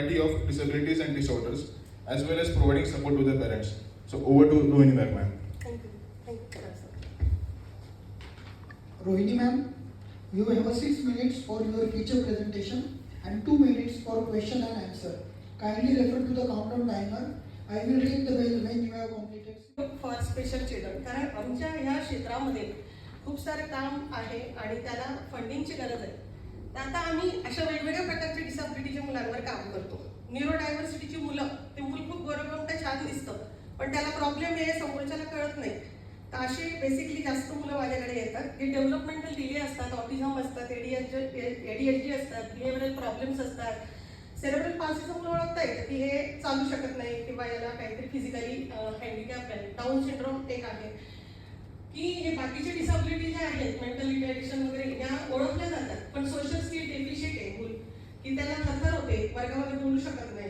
variety of disabilities and disorders, as well as providing support to the parents. So over to Rohini ma'am. Thank you. Thank you, sir. Rohini ma'am, you have 6 minutes for your feature presentation and 2 minutes for question and answer. Kindly refer to the countdown timer. I will ring the bell when you have completed. For special children, कारण आमच्या ह्या क्षेत्रामध्ये खूप सारं काम आहे आणि त्याला फंडिंगची गरज आहे. तर आता आम्ही अशा वेगवेगळ्या प्रकारच्या डिसॅबिलिटीच्या मुलांवर काम करतो. न्यूरोडायव्हर्सिटीची मुलं, ते मूल खूप गोरगमटं छान दिसतं, पण त्याला प्रॉब्लेम आहे समोरच्याला कळत नाही. तर असे बेसिकली जास्त मुलं माझ्याकडे येतात की डेव्हलपमेंटल डिले असतात, ऑटिझम असतात, ADHD असतात, बिहेवियरल प्रॉब्लेम्स असतात. सेरेब्रल पाल्सीचं मुलं ओळखता येतं की हे चालू शकत नाही किंवा याला काहीतरी फिजिकली हँडिकॅप आहे. डाऊन सिंड्रोम एक आहे की हे बाकीचे डिसॅबिलिटी जे आहेत, मेंटल रिटार्डेशन वगैरे, या ओळखल्या जातात, पण सोशल स्किल डेफिशियंट आहे मूल, की त्याला थरथर होते, वर्गामध्ये बोलू शकत नाही.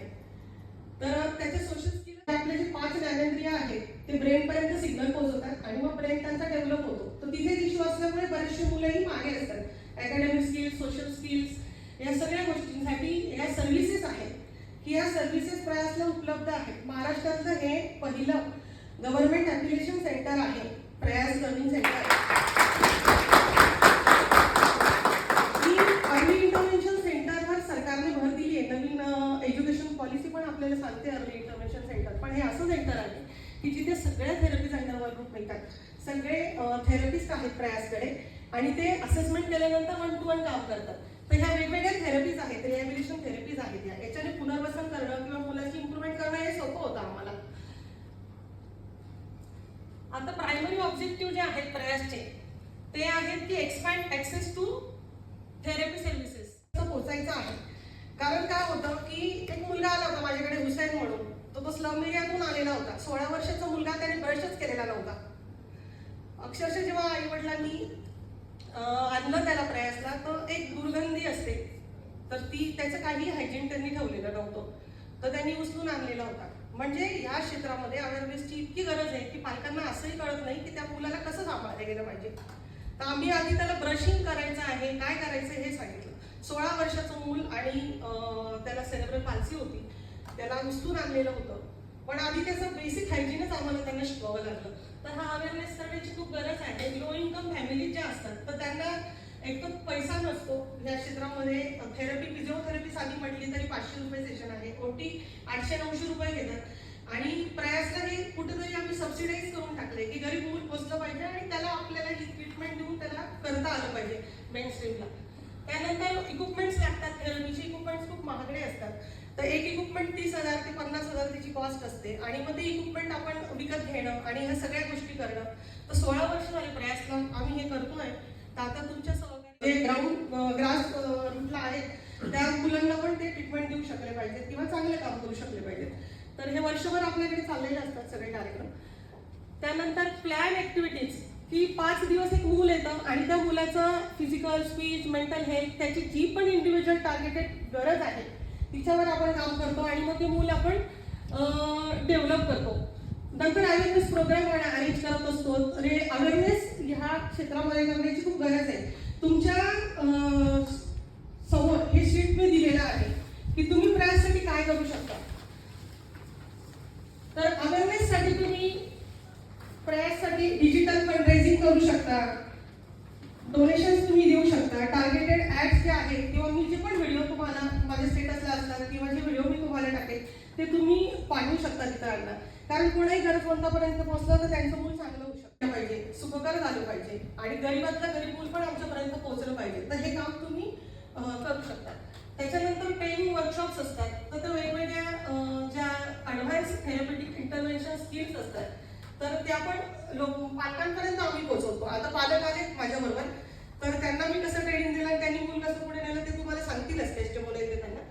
तर त्याचे सोशल स्किल आपले जे 5 ज्ञानेंद्रिय आहेत ते ब्रेन पर्यंत सिग्नल पोहोचवतात आणि मग ब्रेन त्यांचा डेव्हलप होतो. तर तिथे इश्यू असल्यामुळे बरेचसे मुलंही मागे असतात. अकॅडमिक स्किल्स, सोशल स्किल्स, या सगळ्या गोष्टींसाठी या सर्व्हिसेस आहेत की या सर्व्हिसेस प्रयासला उपलब्ध आहेत. महाराष्ट्रातलं हे पहिलं गव्हर्नमेंट ॲप्लिकेशन सेंटर आहे, प्रयास लर्निंग सेंटर. ही अर्ली इंटरव्हेन्शन सेंटरवर सरकारने भर दिली आहे. नवीन एज्युकेशन पॉलिसी पण आपल्याला सांगते अर्ली इंटरव्हेन्शन सेंटर. पण हे असं सेंटर आहे की जिथे सगळ्या थेरपी सेंटरवर ग्रुप मिळतात, सगळे थेरपिस्ट आहेत प्रयासकडे, आणि ते असेसमेंट केल्यानंतर 1-to-1 काम करतात. तर ह्या वेगवेगळ्या थेरपीज आहेत, रिहॅबिलिटेशन थेरपीज आहेत. याच्याने पुनर्वसन करणं किंवा मुलाची इम्प्रुव्हमेंट करणं हे सोपं होतं आम्हाला. आता प्रायमरी ऑब्जेक्टिव्ह जे आहेत प्रयासचे ते आहेत की expand access to therapy services पोहोचायचं आहे. कारण काय होतं की एक मुलगा आला होता माझ्याकडे, हुसैन म्हणून, तो स्लम एरियातून आलेला होता. 16 वर्षाचा मुलगा, त्याने ब्रशच केलेला नव्हता. अक्षरशः जेव्हा आई वडिलांनी आणलं त्याला प्रयासला, तर एक दुर्गंधी असते, तर त्याचं काही हायजीन त्यांनी ठेवलेलं नव्हतं, तर त्यांनी उचलून आणलेला होता. म्हणजे या क्षेत्रामध्ये अवेअरनेसची इतकी गरज आहे की पालकांना असंही कळत नाही की त्या मुलाला कसं सांभाळलं गेलं पाहिजे. तर आम्ही आधी त्याला ब्रशिंग करायचं आहे, काय करायचं हे सांगितलं. 16 वर्षाचं मूल आणि त्याला सेरेब्रल पाल्सी होती, त्याला उचलून आणलेलं होतं, पण आधी त्याचं बेसिक हायजीनच आम्हाला त्यांना शिकवावं लागलं. तर हा अवेअरनेस करण्याची खूप गरज आहे. लो इन्कम फॅमिली ज्या असतात, तर त्यांना एक तर पैसा नसतो या क्षेत्रामध्ये. थेरपी, फिजिओथेरपी साधी म्हटली तरी 500 रुपये सेशन आहे, OT 800-900 रुपये घेतात. आणि प्रयासला हे कुठेतरी आम्ही सबसिडाईज करून टाकले की गरीब मूल पोचलं पाहिजे आणि त्याला आपल्याला ही ट्रीटमेंट देऊन त्याला करता आलं पाहिजे मेन स्ट्रीमला. त्यानंतर इक्विपमेंट्स लागतात. थेरपीचे इक्विपमेंट्स खूप महागडे असतात. तर एक इक्विपमेंट 30,000 ते 50,000 त्याची कॉस्ट असते, आणि मग ते इक्विपमेंट आपण विकत घेणं आणि ह्या सगळ्या गोष्टी करणं. तर 16 वर्ष झाले प्रयासला आम्ही हे करतोय. तर आता तुमच्या सहकार्य जे ग्रास रूटला आहेत त्या मुलांना पण ते ट्रीटमेंट देऊ शकले पाहिजेत किंवा चांगलं काम करू शकले पाहिजेत. तर हे वर्षभर आपल्याकडे चाललेले असतात सगळे कार्यक्रम. त्यानंतर प्लॅन ऍक्टिव्हिटीज, की 5 दिवस एक मूल येतं आणि त्या मुलाचं फिजिकल, स्पीच, मेंटल हेल्थ, त्याची जी पण इंडिव्हिज्युअल टार्गेटेड गरज आहे तिच्यावर आपण काम करतो आणि मग ते मूल आपण डेव्हलप करतो. नंतर अवेअरनेस प्रोग्राम अरेंज करत असतो. अवेअरनेस ह्या क्षेत्रामध्ये करण्याची खूप गरज आहे. तुमच्या समोर हे शीट मी दिलेलं आहे की तुम्ही प्रयाससाठी काय करू शकता. तर अवेअरनेससाठी तुम्ही प्रयाससाठी डिजिटल फंडरेझिंग करू शकता, डोनेशन्स तुम्ही देऊ शकता, टार्गेटेड ऍड्स जे आहेत किंवा मी जे पण व्हिडिओ तुम्हाला माझ्या स्टेटसला असतात किंवा जे व्हिडिओ मी तुम्हाला टाकेल ते तुम्ही पाठवू शकता इतरांना. कारण कोणाही गरजवंतापर्यंत पोहोचलं तर त्यांचं मूल चांगलं होऊ शकलं पाहिजे, सुखकर झालं पाहिजे आणि गरीबातलं गरीब मूल पण आमच्यापर्यंत पोहोचलं पाहिजे. तर हे काम तुम्ही करू शकता. त्याच्यानंतर ट्रेनिंग वर्कशॉप्स असतात. तर त्या वेगवेगळ्या ज्या ॲडव्हान्स थेरपॅटिक इंटरव्हेन्शन स्किल्स असतात तर त्या पण पालकांपर्यंत आम्ही पोहोचवतो. आता पालक आलेत माझ्याबरोबर, तर त्यांना मी कसं ट्रेनिंग दिलं, त्यांनी मूल कसं पुढे नेलं ते तुम्हाला सांगतीलच टेस्टमोल येते त्यांना.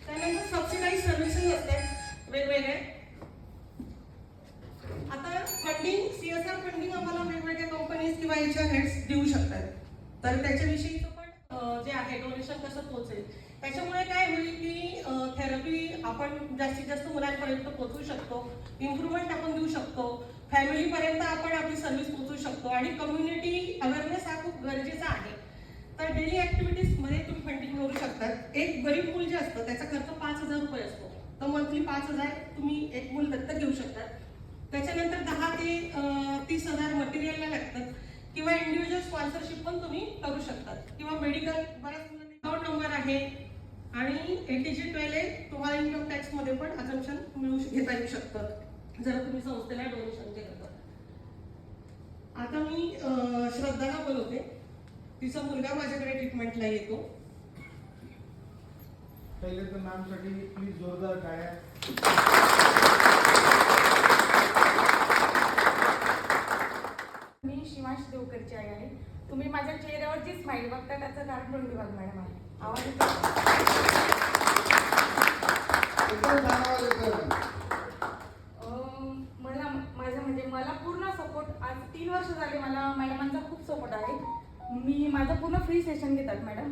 त्यानंतर सबसिडाईज सर्व्हिसेस असतात वेगवेगळे. आता फंडिंग, CSR फंडिंग आम्हाला वेगवेगळ्या कंपनीज किंवा HR हेड्स देऊ शकतात. तर त्याच्याविषयीचं पण जे आहे डोनेशन कसं पोहोचेल, त्याच्यामुळे काय होईल की थेरपी आपण जास्तीत जास्त मुलांपर्यंत पोहोचू शकतो, इम्प्रुव्हमेंट आपण देऊ शकतो, फॅमिलीपर्यंत आपण आपली सर्व्हिस पोहोचू शकतो आणि कम्युनिटी अवेअरनेस हा खूप गरजेचा आहे. तर डेली ऍक्टिव्हिटीज मध्ये तुम्ही कंटिन्यू करू शकतात. एक गरीब मूल जे असतं त्याचा खर्च 5,000 रुपये असतो, तर मंथली 5,000 तुम्ही एक मूल दत्तक घेऊ शकतात. त्याच्यानंतर 10 ते 30,000 मटेरियलला लागतात, किंवा इंडिव्हिज्युअल स्पॉन्सरशिप पण तुम्ही करू शकतात, किंवा मेडिकल. बऱ्याच मुलांना अकाउंट नंबर आहे आणि ATG 12 तुम्हाला इन्कम टॅक्स मध्ये पण अजम्पशन घेता येऊ शकतं जर तुम्ही संस्थेला डोनेशन केलं तर. आता मी श्रद्धाला बोलवते, तिचा मुलगा माझ्याकडे ट्रीटमेंटला येतो. पहिले तर मॅमसाठी प्लीज जोरदार टाळ्या. मी शिवांश देवकरची आई आहे. तुम्ही माझ्या चेहऱ्यावर जी स्माईल बघता त्याचं कारण रोहिणी वाघ मॅडम आहे. आवाज येतो? मला माझं म्हणजे मला पूर्ण सपोर्ट आज 3 वर्ष झाले. मला मॅडमांचा खूप सपोर्ट आहे. मी माझं पूर्ण फ्री सेशन घेतात मॅडम.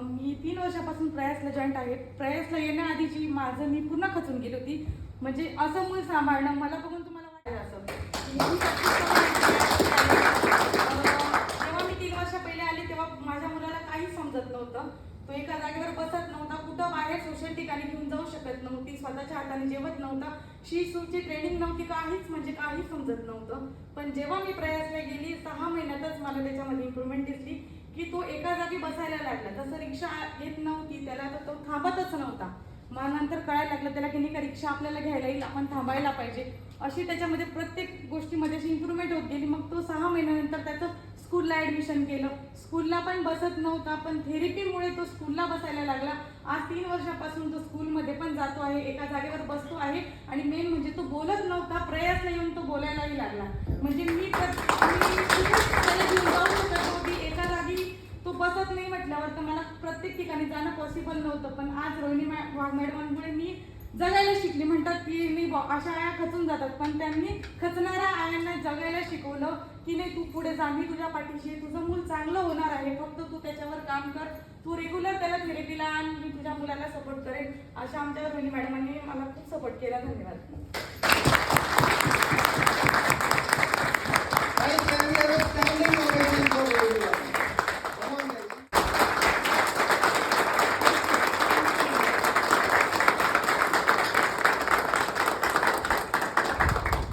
मी 3 वर्षापासून प्रयासला जॉईंट आहे. प्रयासला येण्याआधीची माझं मी पूर्ण खचून गेली होती. म्हणजे असं मूल सांभाळणं मला बघून तुम्हाला वाटेल असं जेव्हा मी 3 वर्ष पहिले आले तेव्हा माझ्या मुलाला काहीच समजत नव्हतं. तो एका जागेवर बसत नव्हता, कुठं बाहेर सोशल ठिकाणी घेऊन जाऊ शकत नव्हती, स्वतःच्या हाताने जेवत नव्हता, शी-सूची ट्रेनिंग नव्हती, काहीच म्हणजे काहीच समजत नव्हतं. पण जेव्हा मी प्रयासला गेली 6 महिन्यातच मला त्याच्यामध्ये इम्प्रूव्हमेंट दिसली की तो एका जागी बसायला लागला. जसं रिक्षा येत नव्हती त्याला तर तो थांबतच नव्हता. मला नंतर कळायला लागलं त्याला की नाही का रिक्षा आपल्याला घ्यायला येईल, आपण थांबायला पाहिजे, अशी त्याच्यामध्ये प्रत्येक गोष्टीमध्ये अशी इम्प्रूव्हमेंट होत गेली. मग तो 6 महिन्यानंतर त्याचं स्कूलला ॲडमिशन केलं. स्कूलला पण बसत नव्हता, पण थेरपीमुळे तो स्कूलला बसायला लागला. आज 3 वर्षापासून तो स्कूलमध्ये पण जातो आहे, एका जागेवर बसतो आहे, आणि मेन म्हणजे तो बोलत नव्हता, प्रयासला येऊन तो बोलायलाही लागला. म्हणजे मी खूपच त्याला घेऊन जाऊ शकत होती, एका जागी तो बसत नाही म्हटल्यावर तर मला प्रत्येक ठिकाणी जाणं पॉसिबल नव्हतं. पण आज रोहिणी वाघ मॅडमांमुळे मी जगायला शिकली. म्हणतात की मी अशा आया खचून जातात, पण त्यांनी खचणाऱ्या आयांना जगायला शिकवलं की नाही तू पुढे जा, मी तुझ्या पाठीशी, तुझं मूल चांगलं होणार आहे, फक्त तू त्याच्यावर काम कर, तू रेग्युलर त्याला थेरपीला आण, मी तुझ्या मुलाला सपोर्ट करेन. अशा आमच्या रोहिणी मॅडमांनी मला खूप सपोर्ट केला. धन्यवाद.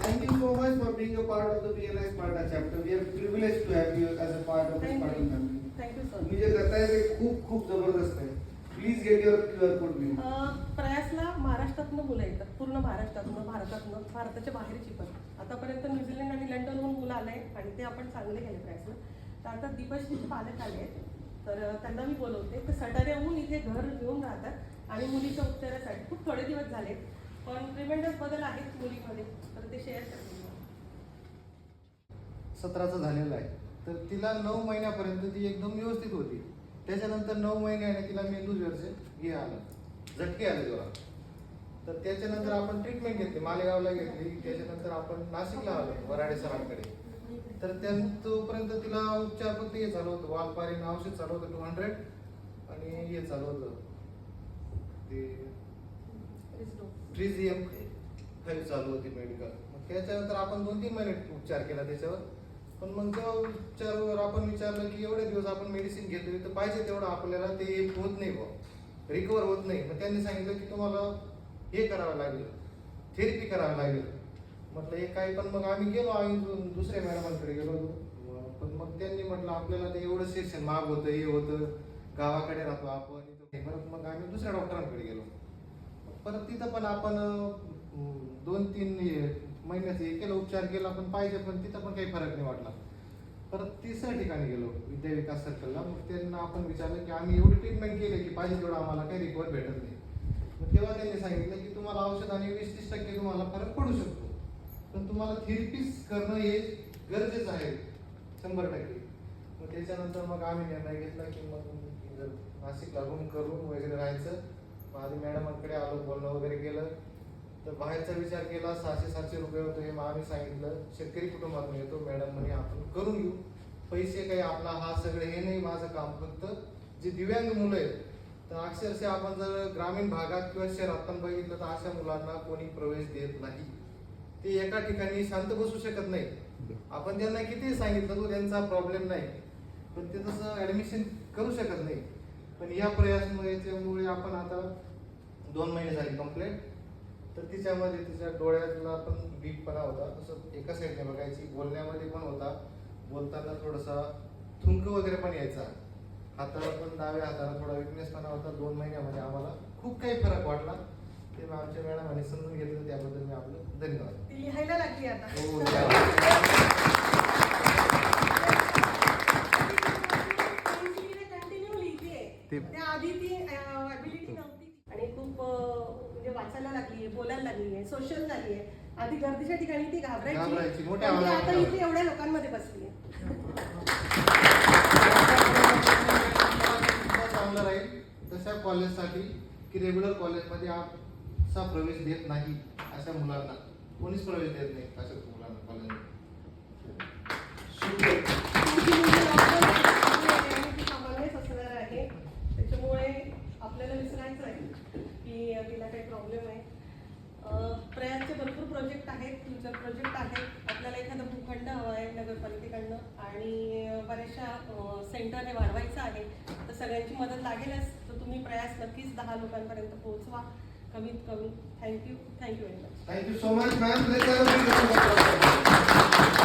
Thank you so much for being a part of the PLI Sparta chapter. We are privileged to have you as a part of the Spartan family. Thank you sir. तुम्ही जे करताय ते खूप खूप जबरदस्त आहे. Please get your QR code bill. प्रयासला महाराष्ट्रातनं मुलं येतात, पूर्ण महाराष्ट्रातनं, भारताच्या बाहेरची पण. आतापर्यंत न्यूझीलंड आणि लंडनहून मुलं आले आणि ते आपण चांगले गेले प्रयासला. तर आता दीपश्रीचे पालक आले आहेत, तर त्यांना मी बोलवते. ते सटाऱ्याहून इथे घर घेऊन राहतात आणि मुलीच्या उपचारासाठी खूप थोडे दिवस झाले, पण ट्रिमेंडस बदल आहेत मुलीमध्ये, तर ते शेअर करते. 17चं झालेलं आहे. तर तिला 9 महिन्यापर्यंत ती एकदम व्यवस्थित होती. त्याच्यानंतर 9 महिन्याने तिला मेंदूज्वरचे हे आलं, झटके आले जोरात. तर त्याच्यानंतर आपण ट्रीटमेंट घेतली, मालेगावला घेतली. त्याच्यानंतर आपण नाशिकला आलो वराडे सरांकडे. तर तोपर्यंत तिला उपचार फक्त हे चालू होतं, वालपारीन औषध चालू होतं 200, आणि हे चालू होतं ते ट्रिझियम 5 चालू होती मेडिकल. मग त्याच्यानंतर आपण 2-3 महिने उपचार केला त्याच्यावर. पण मग जेव्हा उपचारावर आपण विचारलं की एवढे दिवस आपण मेडिसिन घेतोय तर पाहिजे तेवढं आपल्याला ते होत नाही बा, रिकवर होत नाही. मग त्यांनी सांगितलं की तुम्हाला हे करावं लागेल, थेरपी करावं लागेल. म्हटलं हे काय, पण मग आम्ही गेलो, आम्ही दुसऱ्या मॅडमांकडे गेलो. पण मग त्यांनी म्हटलं आपल्याला ते एवढं सेशन माग होतं, हे होतं, गावाकडे राहतो आपण. परत मग आम्ही दुसऱ्या डॉक्टरांकडे गेलो. परत तिथं पण आपण 2-3 महिन्याचे हे केलं, उपचार केला, पण पाहिजे, पण तिथं पण काही फरक नाही वाटला. परत 3ऱ्या ठिकाणी गेलो, विद्या विकास सर्कलला. मग त्यांना आपण विचारलं की आम्ही एवढी ट्रीटमेंट केली की पाहिजे तेवढं आम्हाला काही रिकवर भेटत नाही. मग तेव्हा त्यांनी सांगितलं की तुम्हाला औषधाने 20-30% तुम्हाला फरक पडू शकतो, पण तुम्हाला थेरपीज करणं हे गरजेचं आहे 100%. मग त्याच्यानंतर मग आम्ही निर्णय घेतला की मग नाशिकला रूम करून वगैरे राहायचं. मग आधी मॅडमांकडे आलो, बोलणं वगैरे केलं. तर बाहेरचा विचार केला, 600-700 रुपये होतो. हे मग आम्ही सांगितलं शेतकरी कुटुंबातून येतो, मॅडम म्हणे आपण करून घेऊ, पैसे काही आपला हा सगळं हे नाही, माझं काम फक्त जे दिव्यांग मुलं आहेत. तर अक्षरशः आपण जर ग्रामीण भागात किंवा शहरात पण बघितलं तर अशा मुलांना कोणी प्रवेश देत नाही. ते एका ठिकाणी शांत बसू शकत नाही. आपण त्यांना किती सांगितलं तो त्यांचा प्रॉब्लेम नाही, पण ते तसं ऍडमिशन करू शकत नाही. पण या प्रयासामुळे आपण आता 2 महिने झाले कंप्लेंट, तर तिच्यामध्ये तिच्या डोळ्यातला पण वीकपणा होता, असं एका साईडने बघायची, बोलण्यामध्ये पण होता, बोलताना थोडासा थुंक वगैरे पण यायचा, हाताला पण डाव्या हाताला थोडा विकनेसपणा होता. 2 महिन्यामध्ये आम्हाला खूप काही फरक वाटला. ते आमच्या मॅडमांनी समजून घेतलं, त्याबद्दल मी आपलं धन्यवाद. ती लिहायला लागली आता. हो, कंटिन्यू लिहिते. ते- त्या आधी ती ॲबिलिटी नव्हती आणि खूप म्हणजे वाचायला लागली, बोलायला लागली, सोशल झाली आहे. आधी गर्दीच्या ठिकाणी ती घाबरायची, घाबरायची, मोठ्या पण ती आवाजात आता घाबरायची. इथे एवढ्या लोकांमध्ये बसली आहे. चांगलं राहील तशा कॉलेजसाठी की रेग्युलर कॉलेजमध्ये असा प्रवेश देत नाही, अशा मुलांना कोणीच प्रवेश देत नाही अशा मुलांना कॉलेजमध्ये. ती सामान्यच असणार आहे, त्याच्यामुळे आपल्याला विसरायचं आहे की तिला काही प्रॉब्लेम आहे. प्रयासचे भरपूर प्रोजेक्ट आहेत, फ्युचर प्रोजेक्ट आहेत. आपल्याला एखादा भूखंड हवा आहे नगरपालिकेकडनं आणि बऱ्याचशा सेंटर हे वाढवायचं आहे, तर सगळ्यांची मदत लागेलच. तर तुम्ही प्रयास नक्कीच 10 लोकांपर्यंत पोहोचवा कमीत कमी. Thank you very much. Thank you so much, ma'am. Let's have a big round of applause.